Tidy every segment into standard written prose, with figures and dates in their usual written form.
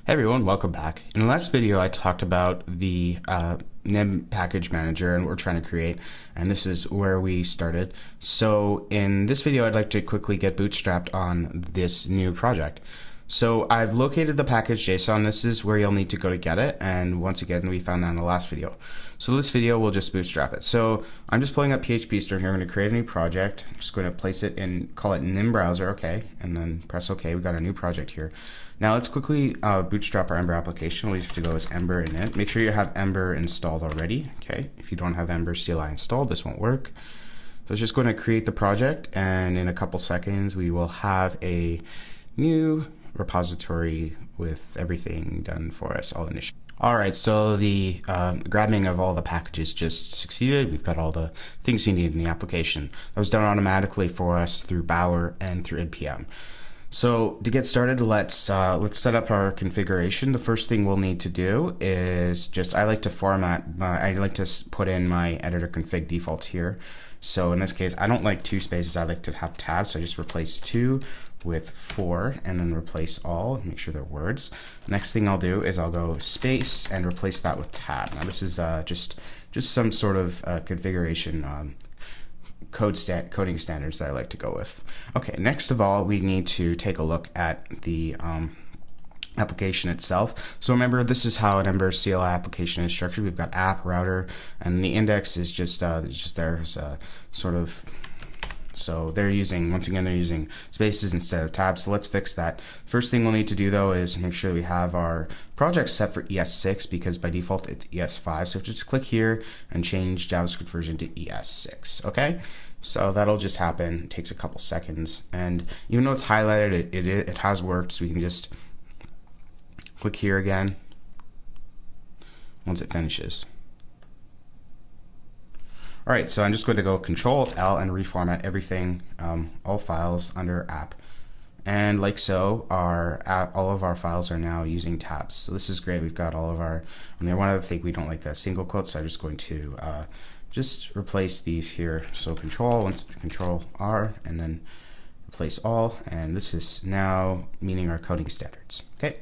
Hey everyone, welcome back. In the last video I talked about the Nim package manager and what we're trying to create, and this is where we started. So in this video I'd like to quickly get bootstrapped on this new project. So I've located the package JSON. This is where you'll need to go to get it, and once again we found that in the last video. So this video we'll just bootstrap it. So I'm just pulling up PHP store here. I'm going to create a new project. I'm just going to place it in, call it Nim browser, okay, and then press OK. We've got a new project here. Now let's quickly bootstrap our Ember application. We'll have to go as Ember init. Make sure you have Ember installed already, okay? If you don't have Ember CLI installed, this won't work. So it's just going to create the project, and in a couple seconds we will have a new repository with everything done for us all initially. Alright, so the grabbing of all the packages just succeeded. We've got all the things you need in the application. That was done automatically for us through Bower and through npm. So to get started, let's set up our configuration. The first thing we'll need to do is I like to put in my editor config defaults here. So in this case, I don't like two spaces. I like to have tabs. So I just replace 2 with 4 and then replace all, make sure they're words. Next thing I'll do is I'll go space and replace that with tab. Now this is just some sort of configuration coding standards that I like to go with. Okay, next of all, we need to take a look at the application itself. So remember, this is how an Ember CLI application is structured. We've got app, router, and the index is just there as a sort of, so they're using spaces instead of tabs. So let's fix that. First thing we'll need to do though is make sure we have our project set for ES6, because by default it's ES5. So just click here and change JavaScript version to ES6. Okay, so that'll just happen. It takes a couple seconds, and even though it's highlighted, it has worked. So we can just click here again once it finishes. All right, so I'm just going to go Control-L and reformat everything, all files under app. And like so, all of our files are now using tabs. So this is great. We've got all of our, one other thing, we don't like a single quote, so I'm just going to just replace these here. So Control-R, and then replace all, and this is now meeting our coding standards. Okay.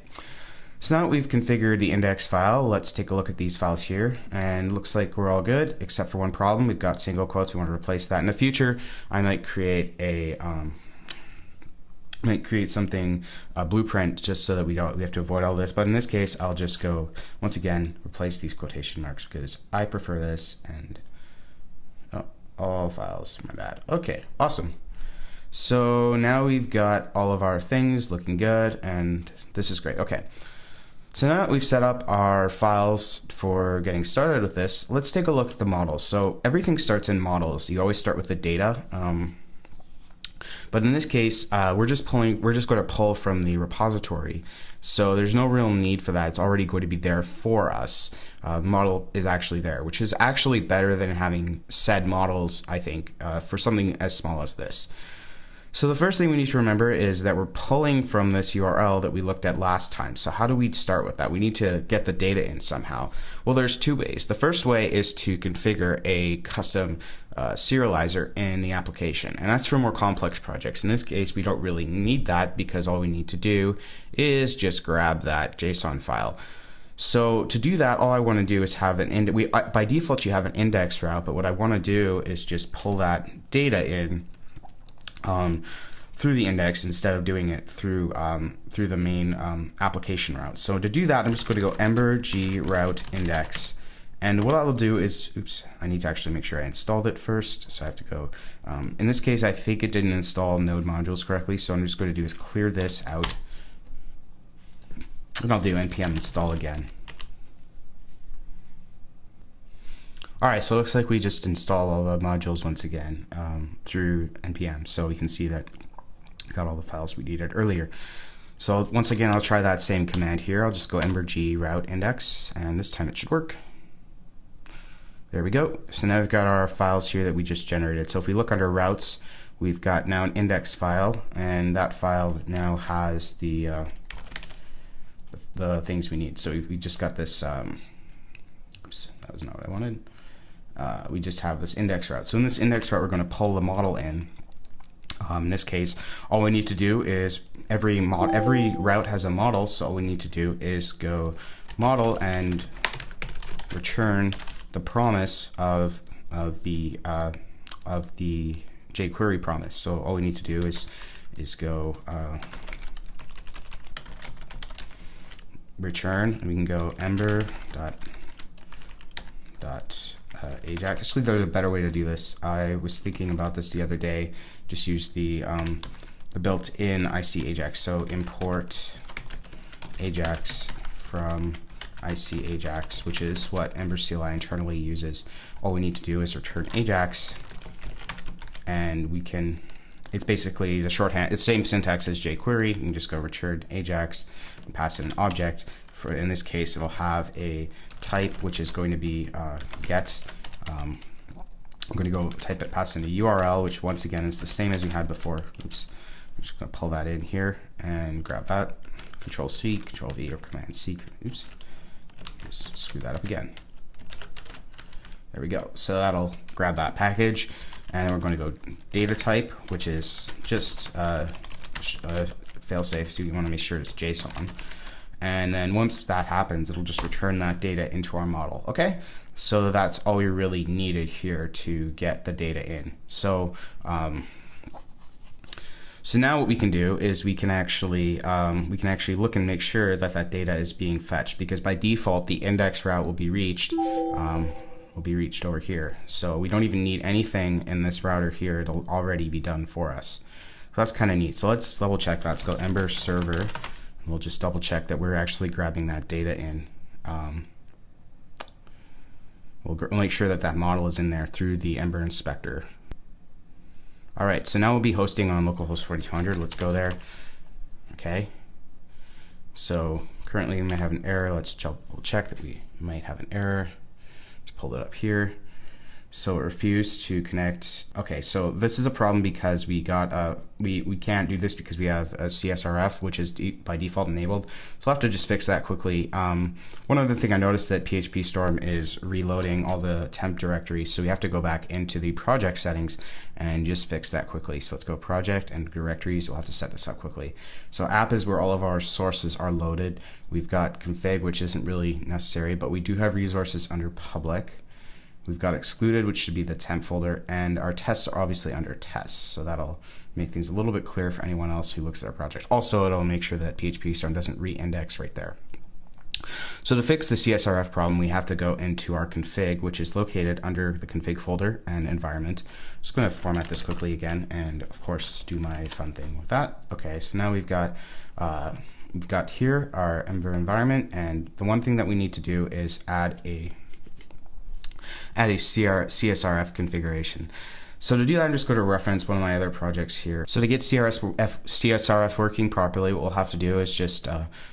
So now that we've configured the index file, let's take a look at these files here, and it looks like we're all good except for one problem. We've got single quotes. We want to replace that. In the future, I might create a blueprint just so that we have to avoid all this. But in this case, I'll just go once again replace these quotation marks because I prefer this. And all files, my bad. Okay, awesome. So now we've got all of our things looking good, and this is great. Okay. So now that we've set up our files for getting started with this, let's take a look at the models. So everything starts in models. You always start with the data. But in this case, we're just going to pull from the repository. So there's no real need for that. It's already going to be there for us. Model is actually there, which is actually better than having said models, I think, for something as small as this. So the first thing we need to remember is that we're pulling from this URL that we looked at last time. So how do we start with that? We need to get the data in somehow. Well, there's two ways. The first way is to configure a custom serializer in the application, and that's for more complex projects. In this case, we don't really need that because all we need to do is just grab that JSON file. So to do that, all I want to do is have by default you have an index route, but what I want to do is just pull that data in through the index instead of doing it through the main application route. So to do that, I'm just going to go EmberG_route index, and what I'll do is, I need to actually make sure I installed it first. So I have to go. In this case, I think it didn't install node modules correctly, so I'm just going to do is clear this out, and I'll do npm install again. Alright, so it looks like we just installed all the modules once again through npm, so we can see that we got all the files we needed earlier. So once again, I'll try that same command here. I'll just go EmberG_route index, and this time it should work. There we go. So now we've got our files here that we just generated. So if we look under routes, we've got now an index file, and that file now has the things we need. So we just got this, oops, that was not what I wanted. We just have this index route. So in this index route, we're going to pull the model in. In this case, all we need to do is every route has a model, so all we need to do is go model and return the promise of the jQuery promise. So all we need to do is go return, and we can go Ember.Ajax. Actually, there's a better way to do this. I was thinking about this the other day. Just use the built-in IC Ajax. So import Ajax from IC Ajax, which is what Ember CLI internally uses. All we need to do is return Ajax, and we can. It's basically the shorthand. It's the same syntax as jQuery. You can just go return Ajax and pass it an object. For in this case, it'll have a type, which is going to be get. I'm going to go type it, pass in a URL, which once again is the same as we had before. Oops. I'm just going to pull that in here and grab that. Control C, Control V, or Command C. Oops. Just screw that up again. There we go. So that'll grab that package, and then we're going to go data type, which is just failsafe. So you want to make sure it's JSON. And then once that happens, it'll just return that data into our model. Okay, so that's all we really needed here to get the data in. So so now what we can do is we can actually look and make sure that that data is being fetched, because by default the index route will be reached over here. So we don't even need anything in this router here. It'll already be done for us. So that's kind of neat. So let's double check that. Let's go Ember server. We'll just double check that we're actually grabbing that data in. We'll make sure that that model is in there through the Ember inspector. All right, so now we'll be hosting on localhost 4200. Let's go there. Okay. So currently we might have an error. Let's double check that we might have an error. Just pull it up here. So it refused to connect. Okay, so this is a problem because we got we can't do this because we have a CSRF, which is by default enabled. So I'll have to just fix that quickly. One other thing I noticed that PHP Storm is reloading all the temp directories, so we have to go back into the project settings and just fix that quickly. So let's go project and directories. We'll have to set this up quickly. So app is where all of our sources are loaded. We've got config, which isn't really necessary, but we do have resources under public. We've got excluded, which should be the temp folder, and our tests are obviously under tests. So that'll make things a little bit clearer for anyone else who looks at our project. Also, it'll make sure that PHP Storm doesn't re-index right there. So to fix the CSRF problem, we have to go into our config, which is located under the config folder and environment. I'm just going to format this quickly again, and of course do my fun thing with that. Okay, so now we've got here our Ember environment, and the one thing that we need to do is add a CSRF configuration. So to do that, I'm just going to reference one of my other projects here. So to get CSRF working properly, what we'll have to do is just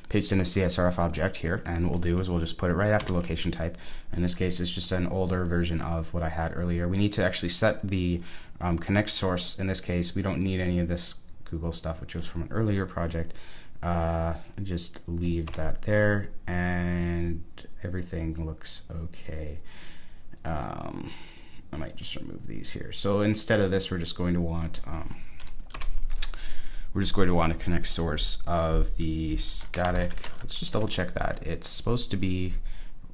paste in a CSRF object here, and what we'll do is we'll just put it right after location type. In this case, it's just an older version of what I had earlier. We need to actually set the connect source. In this case, we don't need any of this Google stuff, which was from an earlier project. Just leave that there, and everything looks okay. I might just remove these here. So instead of this, we're just going to want a connect source of the static. Let's just double check that. It's supposed to be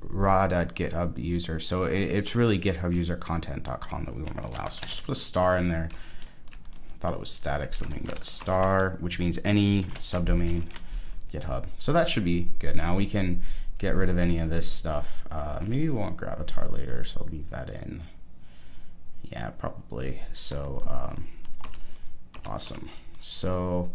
raw.github user. So it's really github-user-content.com that we want to allow. So just put a star in there. I thought it was static something, but star, which means any subdomain GitHub. So that should be good. Now we can get rid of any of this stuff. Maybe we won't gravatar later, so I'll leave that in. Yeah, probably. So awesome. So,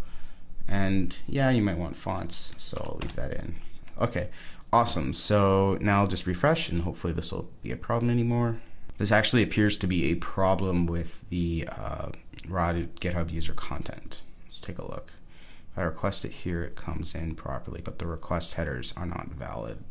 and yeah, you might want fonts, so I'll leave that in. Okay, awesome. So now I'll just refresh, and hopefully this will be a problem anymore. This actually appears to be a problem with the raw GitHub user content. Let's take a look. If I request it here, it comes in properly, but the request headers are not valid.